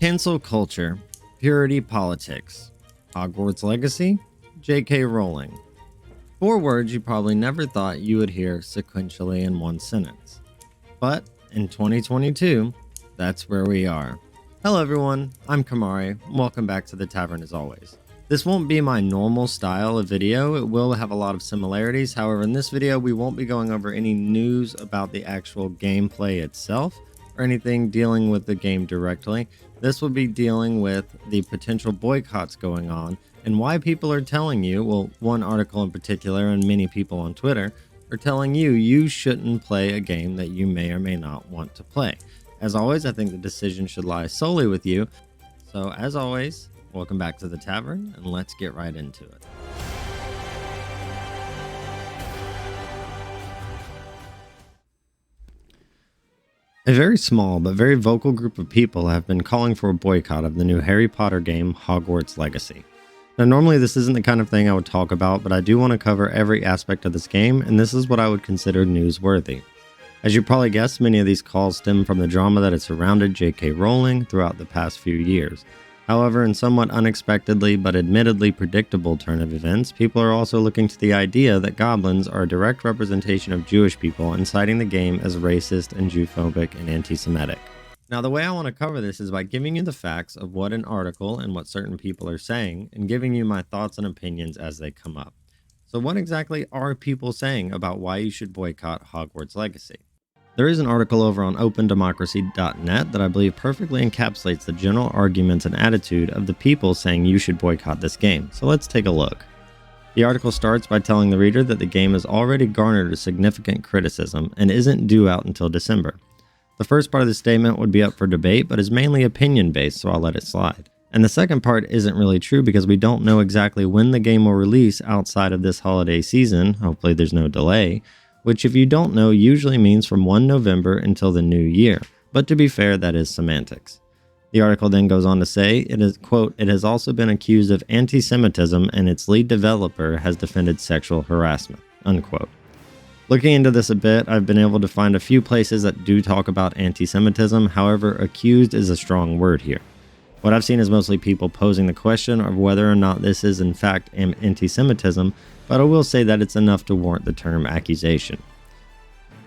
Cancel culture, purity politics, Hogwarts legacy, J.K. Rowling. 4 words you probably never thought you would hear sequentially in one sentence. But in 2022, that's where we are. Hello everyone, I'm Kamari. Welcome back to the Tavern as always. This won't be my normal style of video. It will have a lot of similarities. However, in this video, we won't be going over any news about the actual gameplay itself or anything dealing with the game directly. This will be dealing with the potential boycotts going on and why people are telling you, well, one article in particular and many people on Twitter are telling you you shouldn't play a game that you may or may not want to play. As always, I think the decision should lie solely with you. So as always, welcome back to the Tavern and let's get right into it. A very small but very vocal group of people have been calling for a boycott of the new Harry Potter game, Hogwarts Legacy. Now, normally this isn't the kind of thing I would talk about, but I do want to cover every aspect of this game, and this is what I would consider newsworthy. As you probably guessed, many of these calls stem from the drama that has surrounded J.K. Rowling throughout the past few years. However, in somewhat unexpectedly but admittedly predictable turn of events, people are also looking to the idea that goblins are a direct representation of Jewish people and citing the game as racist and Jewphobic and anti-Semitic. Now, the way I want to cover this is by giving you the facts of what an article and what certain people are saying and giving you my thoughts and opinions as they come up. So what exactly are people saying about why you should boycott Hogwarts Legacy? There is an article over on opendemocracy.net that I believe perfectly encapsulates the general arguments and attitude of the people saying you should boycott this game, so let's take a look. The article starts by telling the reader that the game has already garnered a significant criticism and isn't due out until December. The first part of the statement would be up for debate, but is mainly opinion-based, so I'll let it slide. And the second part isn't really true because we don't know exactly when the game will release outside of this holiday season, hopefully there's no delay, which if you don't know usually means from 1 November until the new year, but to be fair, that is semantics. The article then goes on to say, it is, quote, "It has also been accused of anti-Semitism and its lead developer has defended sexual harassment," unquote. Looking into this a bit, I've been able to find a few places that do talk about anti-Semitism, however, accused is a strong word here. What I've seen is mostly people posing the question of whether or not this is in fact anti-Semitism, but I will say that it's enough to warrant the term accusation.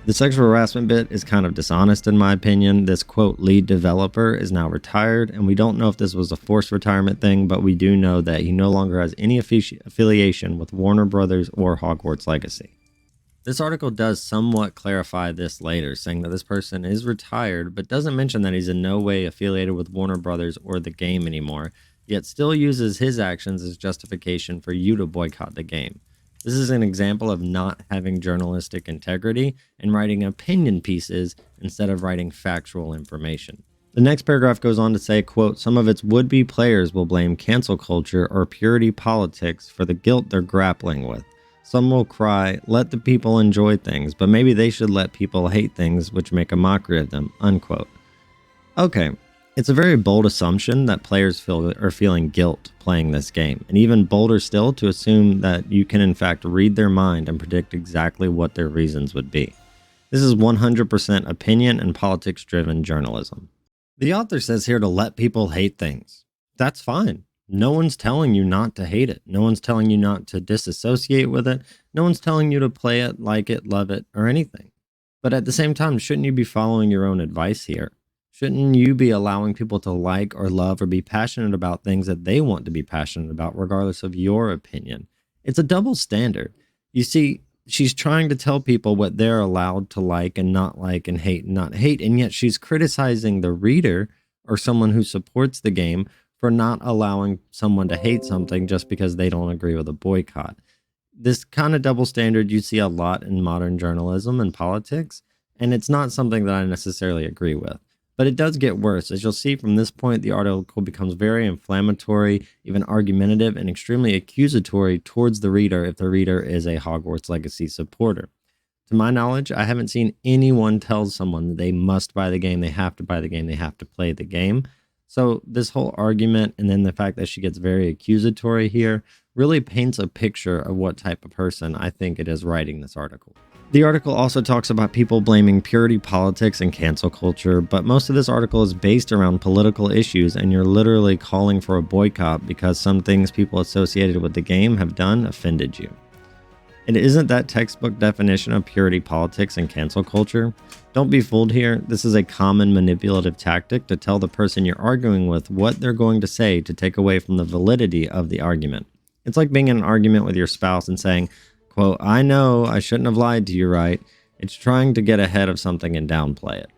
The sexual harassment bit is kind of dishonest in my opinion. This quote lead developer is now retired, and we don't know if this was a forced retirement thing, but we do know that he no longer has any affiliation with Warner Brothers or Hogwarts Legacy. This article does somewhat clarify this later, saying that this person is retired, but doesn't mention that he's in no way affiliated with Warner Brothers or the game anymore, yet still uses his actions as justification for you to boycott the game. This is an example of not having journalistic integrity and writing opinion pieces instead of writing factual information. The next paragraph goes on to say, quote, "Some of its would-be players will blame cancel culture or purity politics for the guilt they're grappling with. Some will cry, let the people enjoy things, but maybe they should let people hate things which make a mockery of them," unquote. Okay, it's a very bold assumption that players are feeling guilt playing this game, and even bolder still to assume that you can in fact read their mind and predict exactly what their reasons would be. This is 100% opinion and politics-driven journalism. The author says here to let people hate things. That's fine. No one's telling you not to hate it. No one's telling you not to disassociate with it. No one's telling you to play it, like it, love it, or anything. But at the same time, shouldn't you be following your own advice here? Shouldn't you be allowing people to like or love or be passionate about things that they want to be passionate about, regardless of your opinion? It's a double standard. You see, she's trying to tell people what they're allowed to like and hate and not hate, and yet she's criticizing the reader or someone who supports the game for not allowing someone to hate something just because they don't agree with a boycott. This kind of double standard you see a lot in modern journalism and politics, and it's not something that I necessarily agree with. But it does get worse. As you'll see from this point, the article becomes very inflammatory, even argumentative, and extremely accusatory towards the reader if the reader is a Hogwarts Legacy supporter. To my knowledge, I haven't seen anyone tell someone that they must buy the game, they have to buy the game, they have to play the game. So this whole argument, and then the fact that she gets very accusatory here, really paints a picture of what type of person I think it is writing this article. The article also talks about people blaming purity politics and cancel culture, but most of this article is based around political issues, and you're literally calling for a boycott because some things people associated with the game have done offended you. It isn't that textbook definition of purity politics and cancel culture. Don't be fooled here. This is a common manipulative tactic to tell the person you're arguing with what they're going to say to take away from the validity of the argument. It's like being in an argument with your spouse and saying, quote, "I know I shouldn't have lied to you, right?" It's trying to get ahead of something and downplay it.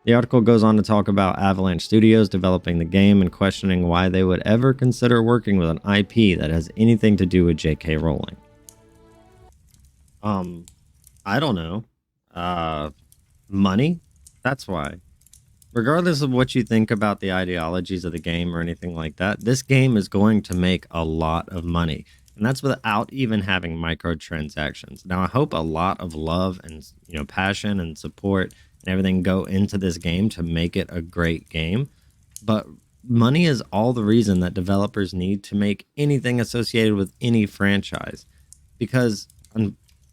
The article goes on to talk about Avalanche Studios developing the game and questioning why they would ever consider working with an IP that has anything to do with J.K. Rowling. I don't know. Money? That's why. Regardless of what you think about the ideologies of the game or anything like that, this game is going to make a lot of money. And that's without even having microtransactions. Now, I hope a lot of love and passion and support and everything go into this game to make it a great game. But money is all the reason that developers need to make anything associated with any franchise. Because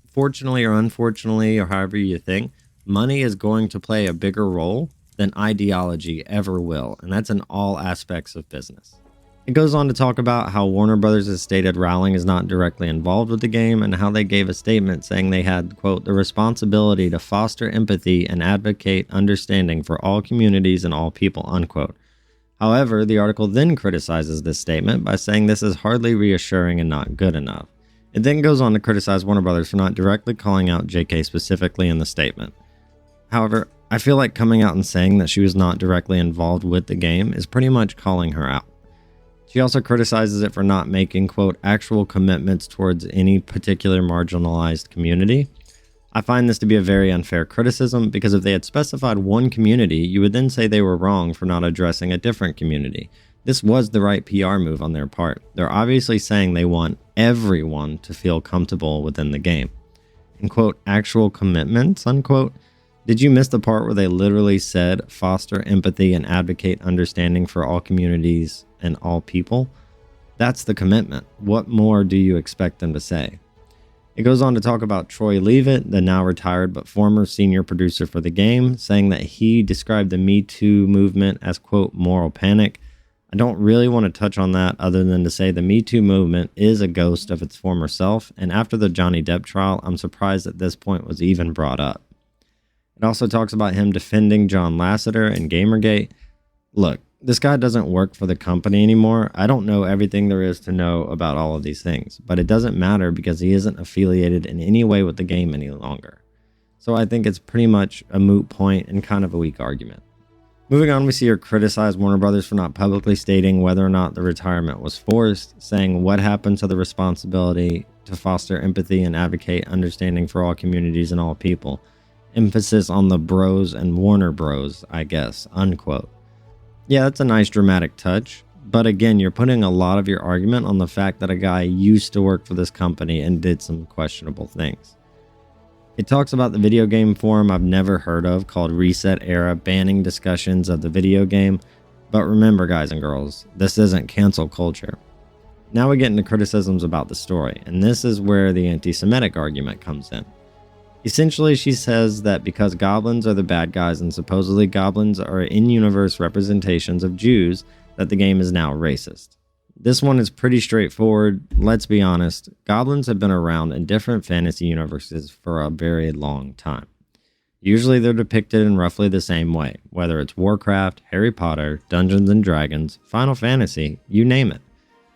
fortunately or unfortunately, or however you think, money is going to play a bigger role than ideology ever will, and that's in all aspects of business. It goes on to talk about how Warner Brothers has stated Rowling is not directly involved with the game, and how they gave a statement saying they had, quote, "the responsibility to foster empathy and advocate understanding for all communities and all people," unquote. However, the article then criticizes this statement by saying this is hardly reassuring and not good enough. It then goes on to criticize Warner Brothers for not directly calling out JK specifically in the statement. However, I feel like coming out and saying that she was not directly involved with the game is pretty much calling her out. She also criticizes it for not making, quote, "actual commitments towards any particular marginalized community." I find this to be a very unfair criticism, because if they had specified one community, you would then say they were wrong for not addressing a different community. This was the right PR move on their part. They're obviously saying they want everyone to feel comfortable within the game. And, quote, "actual commitments," unquote. Did you miss the part where they literally said foster empathy and advocate understanding for all communities and all people? That's the commitment. What more do you expect them to say? It goes on to talk about Troy Leavitt, the now retired but former senior producer for the game, saying that he described the Me Too movement as, quote, "moral panic." I don't really want to touch on that other than to say the Me Too movement is a ghost of its former self, and after the Johnny Depp trial, I'm surprised that this point was even brought up. It also talks about him defending John Lasseter and Gamergate. Look, this guy doesn't work for the company anymore. I don't know everything there is to know about all of these things, but it doesn't matter because he isn't affiliated in any way with the game any longer. So I think it's pretty much a moot point and kind of a weak argument. Moving on, we see her criticize Warner Brothers for not publicly stating whether or not the retirement was forced, saying what happened to the responsibility to foster empathy and advocate understanding for all communities and all people. Emphasis on the bros and Warner Bros, I guess, unquote. Yeah, that's a nice dramatic touch, but again, you're putting a lot of your argument on the fact that a guy used to work for this company and did some questionable things. It talks about the video game forum I've never heard of called Reset Era, banning discussions of the video game. But remember, guys and girls, this isn't cancel culture. Now we get into criticisms about the story, and this is where the anti-Semitic argument comes in. Essentially, she says that because goblins are the bad guys and supposedly goblins are in-universe representations of Jews, that the game is now racist. This one is pretty straightforward. Let's be honest, goblins have been around in different fantasy universes for a very long time. Usually they're depicted in roughly the same way, whether it's Warcraft, Harry Potter, Dungeons and Dragons, Final Fantasy, you name it.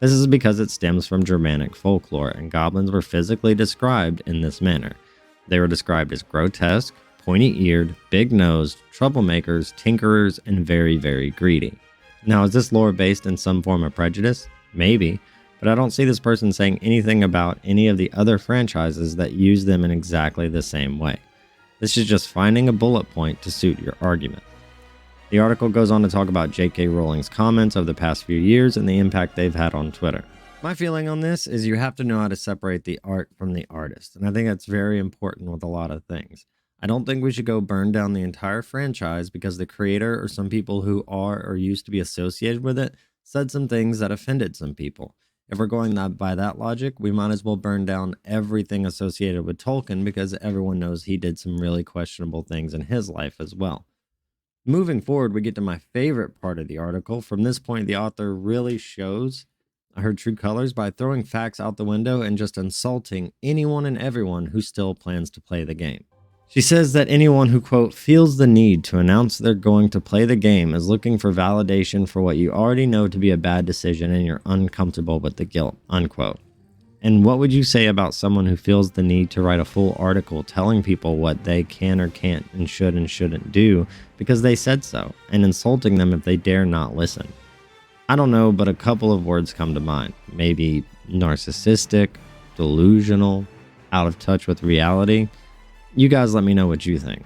This is because it stems from Germanic folklore, and goblins were physically described in this manner. They were described as grotesque, pointy-eared, big-nosed, troublemakers, tinkerers, and very, very greedy. Now, is this lore based in some form of prejudice? Maybe, but I don't see this person saying anything about any of the other franchises that use them in exactly the same way. This is just finding a bullet point to suit your argument. The article goes on to talk about J.K. Rowling's comments over the past few years and the impact they've had on Twitter. My feeling on this is you have to know how to separate the art from the artist, and I think that's very important with a lot of things. I don't think we should go burn down the entire franchise because the creator or some people who are or used to be associated with it said some things that offended some people. If we're going by that logic, we might as well burn down everything associated with Tolkien because everyone knows he did some really questionable things in his life as well. Moving forward, we get to my favorite part of the article. From this point, the author really shows her true colors by throwing facts out the window and just insulting anyone and everyone who still plans to play the game. She says that anyone who, quote, feels the need to announce they're going to play the game is looking for validation for what you already know to be a bad decision and you're uncomfortable with the guilt, unquote. And what would you say about someone who feels the need to write a full article telling people what they can or can't and shouldn't do because they said so, and insulting them if they dare not listen? I don't know, but a couple of words come to mind. Maybe narcissistic, delusional, out of touch with reality. You guys let me know what you think.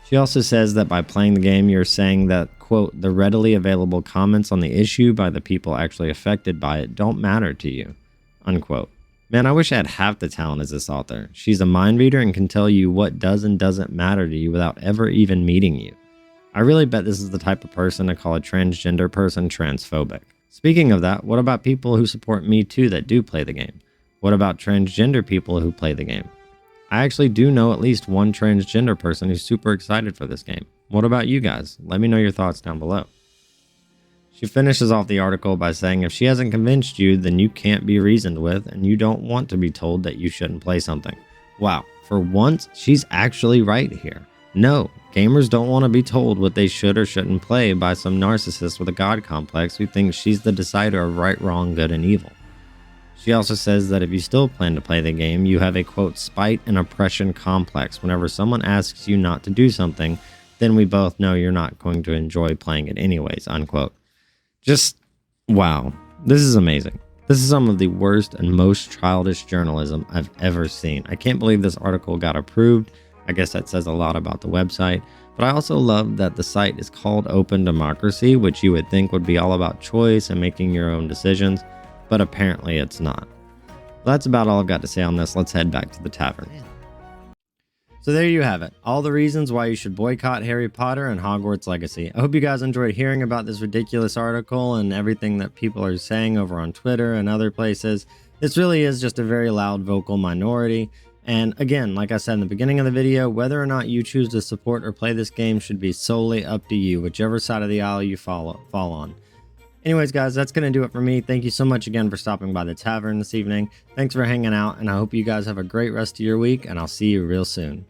She also says that by playing the game, you're saying that, quote, the readily available comments on the issue by the people actually affected by it don't matter to you, unquote. Man, I wish I had half the talent as this author. She's a mind reader and can tell you what does and doesn't matter to you without ever even meeting you. I really bet this is the type of person to call a transgender person transphobic. Speaking of that, what about people who support Me Too that do play the game? What about transgender people who play the game? I actually do know at least one transgender person who's super excited for this game. What about you guys? Let me know your thoughts down below. She finishes off the article by saying if she hasn't convinced you, then you can't be reasoned with and you don't want to be told that you shouldn't play something. Wow, for once, she's actually right here. No, gamers don't want to be told what they should or shouldn't play by some narcissist with a god complex who thinks she's the decider of right, wrong, good, and evil. She also says that if you still plan to play the game, you have a, quote, spite and oppression complex. Whenever someone asks you not to do something, then we both know you're not going to enjoy playing it anyways, unquote. Just, wow. This is amazing. This is some of the worst and most childish journalism I've ever seen. I can't believe this article got approved. I guess that says a lot about the website. But I also love that the site is called Open Democracy, which you would think would be all about choice and making your own decisions. But apparently it's not. Well, that's about all I've got to say on this. Let's head back to the tavern. So there you have it. All the reasons why you should boycott Harry Potter and Hogwarts Legacy. I hope you guys enjoyed hearing about this ridiculous article and everything that people are saying over on Twitter and other places. This really is just a very loud vocal minority. And again, like I said in the beginning of the video, whether or not you choose to support or play this game should be solely up to you, whichever side of the aisle you fall on. Anyways, guys, that's going to do it for me. Thank you so much again for stopping by the tavern this evening. Thanks for hanging out, and I hope you guys have a great rest of your week, and I'll see you real soon.